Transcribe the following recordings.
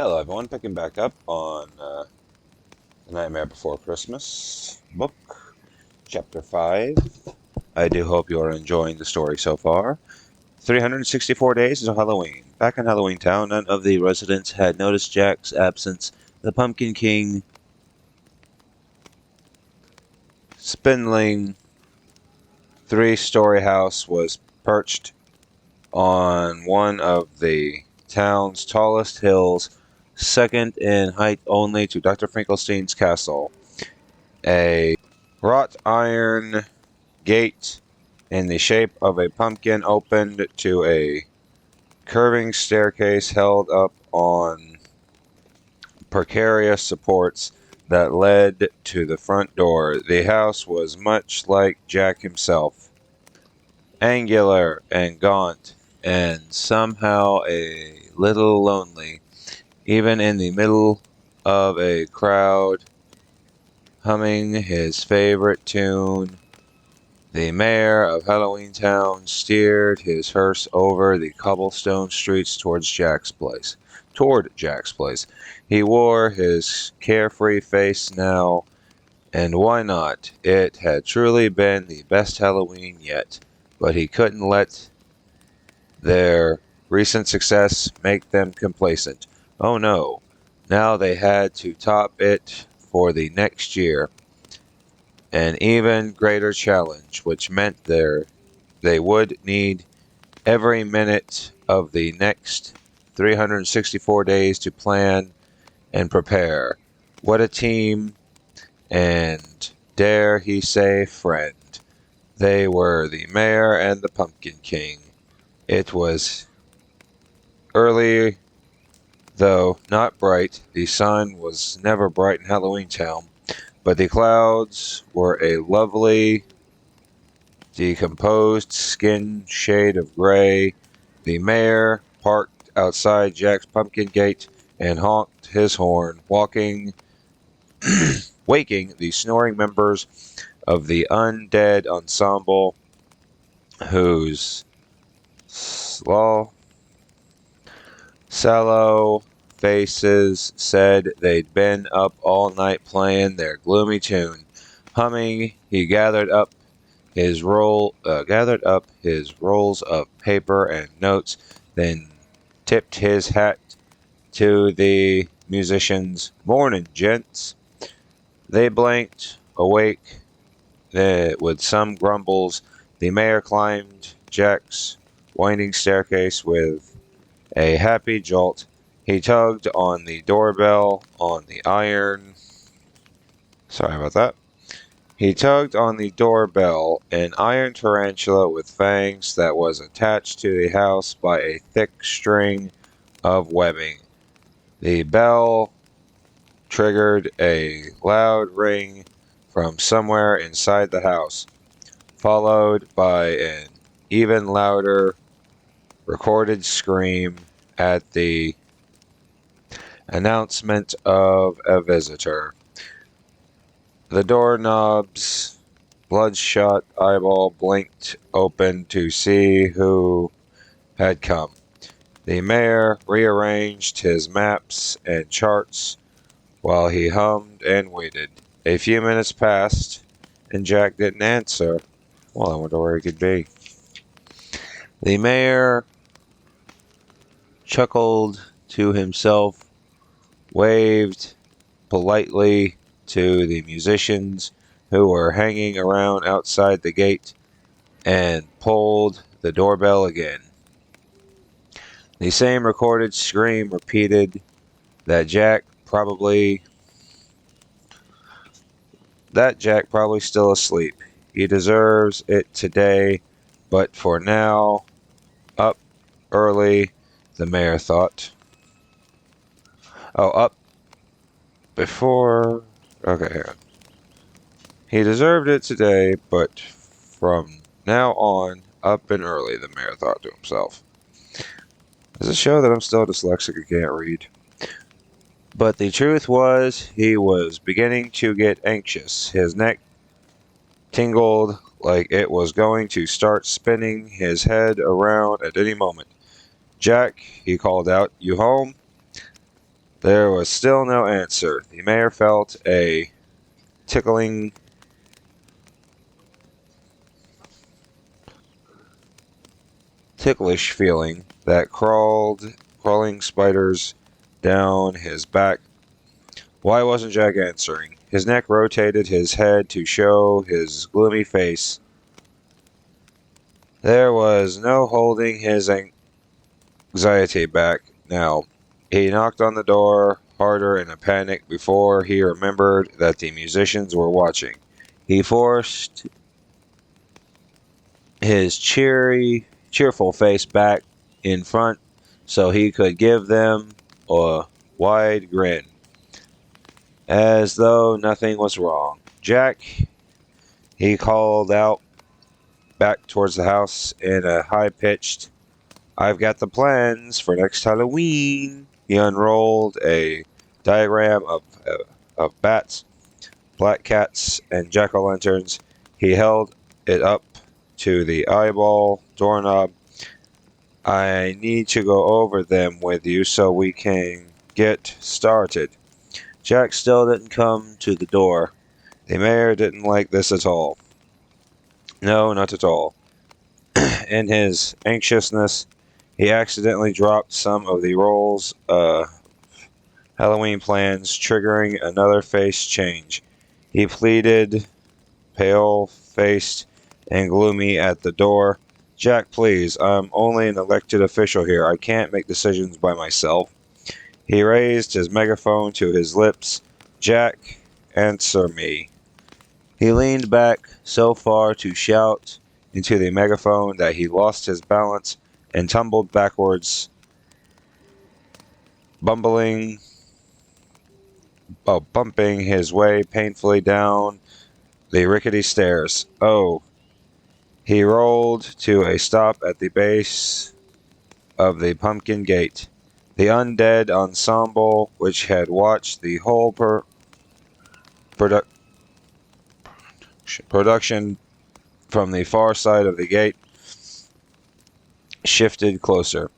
Hello everyone, picking back up on The Nightmare Before Christmas book, Chapter 5. I do hope you are enjoying the story so far. 364 days until Halloween. Back in Halloween Town, none of the residents had noticed Jack's absence. The Pumpkin King, spindling three-story house was perched on one of the town's tallest hills, second in height only to Dr. Finkelstein's castle. A wrought iron gate in the shape of a pumpkin opened to a curving staircase held up on precarious supports that led to the front door. The house was much like Jack himself, angular and gaunt, and somehow a little lonely, even in the middle of a crowd humming his favorite tune. The mayor of Halloween Town steered his hearse over the cobblestone streets toward Jack's place. He wore his carefree face now, and why not? It had truly been the best Halloween yet, but he couldn't let their recent success make them complacent. Oh no, now they had to top it for the next year. An even greater challenge, which meant they would need every minute of the next 364 days to plan and prepare. What a team, and dare he say friend. They were the mayor and the Pumpkin King. It was early, though not bright. The sun was never bright in Halloween Town, but the clouds were a lovely, decomposed skin shade of gray. The mayor parked outside Jack's pumpkin gate and honked his horn, waking the snoring members of the undead ensemble, whose sallow faces said they'd been up all night playing their gloomy tune. Humming, he gathered up his rolls of paper and notes, then tipped his hat to the musicians. "Morning, gents." They blinked awake with some grumbles. The mayor climbed Jack's winding staircase with a happy jolt. He tugged on the doorbell on the iron. Sorry about that. He tugged on the doorbell, an iron tarantula with fangs that was attached to the house by a thick string of webbing. The bell triggered a loud ring from somewhere inside the house, followed by an even louder recorded scream at the announcement of a visitor. The doorknob's bloodshot eyeball blinked open to see who had come. The mayor rearranged his maps and charts while he hummed and waited. A few minutes passed, and Jack didn't answer. Well, I wonder where he could be. The mayor chuckled to himself, waved politely to the musicians who were hanging around outside the gate, and pulled the doorbell again. The same recorded scream repeated that Jack probably still asleep. He deserves it today, but for now, up early, the mayor thought. Oh, up before. Okay, here. He deserved it today, but from now on, up and early, the mayor thought to himself. Does it show that I'm still dyslexic and can't read? But the truth was, he was beginning to get anxious. His neck tingled like it was going to start spinning his head around at any moment. "Jack," he called out, "you home?" There was still no answer. The mayor felt a ticklish feeling that crawling spiders down his back. Why wasn't Jack answering? His neck rotated his head to show his gloomy face. There was no holding his anxiety back now. He knocked on the door harder in a panic before he remembered that the musicians were watching. He forced his cheerful face back in front so he could give them a wide grin, as though nothing was wrong. Jack, he called out back towards the house in a high-pitched, "I've got the plans for next Halloween." He unrolled a diagram of bats, black cats, and jack-o'-lanterns. He held it up to the eyeball doorknob. "I need to go over them with you so we can get started." Jack still didn't come to the door. The mayor didn't like this at all. No, not at all. In his anxiousness, he accidentally dropped some of the rolls Halloween plans, triggering another face change. He pleaded, pale-faced and gloomy, at the door. "Jack, please, I'm only an elected official here. I can't make decisions by myself." He raised his megaphone to his lips. "Jack, answer me." He leaned back so far to shout into the megaphone that he lost his balance and tumbled backwards, bumping his way painfully down the rickety stairs. Oh! He rolled to a stop at the base of the pumpkin gate. The undead ensemble, which had watched the whole production from the far side of the gate, shifted closer.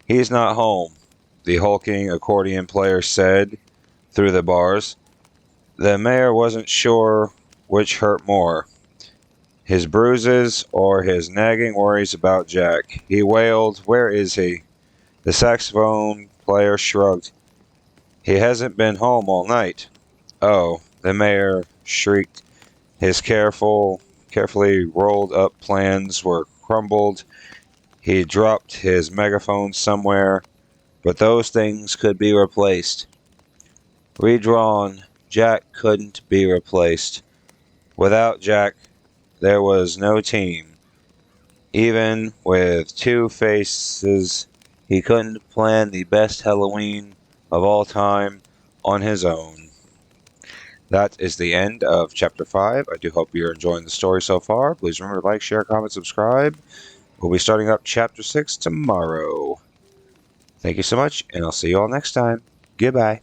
"He's not home," the hulking accordion player said through the bars. The mayor wasn't sure which hurt more, his bruises or his nagging worries about Jack. He wailed, "Where is he?" The saxophone player shrugged. "He hasn't been home all night." "Oh," the mayor shrieked. His carefully rolled up plans were crumbled. He dropped his megaphone somewhere, but those things could be replaced. Redrawn, Jack couldn't be replaced. Without Jack, there was no team. Even with two faces, he couldn't plan the best Halloween of all time on his own. That is the end of Chapter 5. I do hope you're enjoying the story so far. Please remember to like, share, comment, subscribe. We'll be starting up Chapter 6 tomorrow. Thank you so much, and I'll see you all next time. Goodbye.